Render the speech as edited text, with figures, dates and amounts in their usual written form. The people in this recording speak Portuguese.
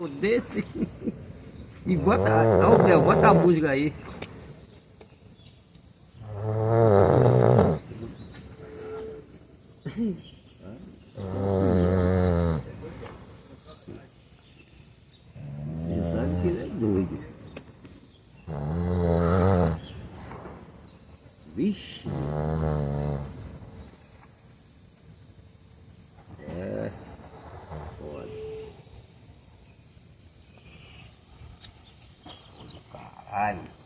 Desse e bota, ó, Léo, bota a música aí. Você sabe que ele é doido. Vixe. É. Foda. Caralho.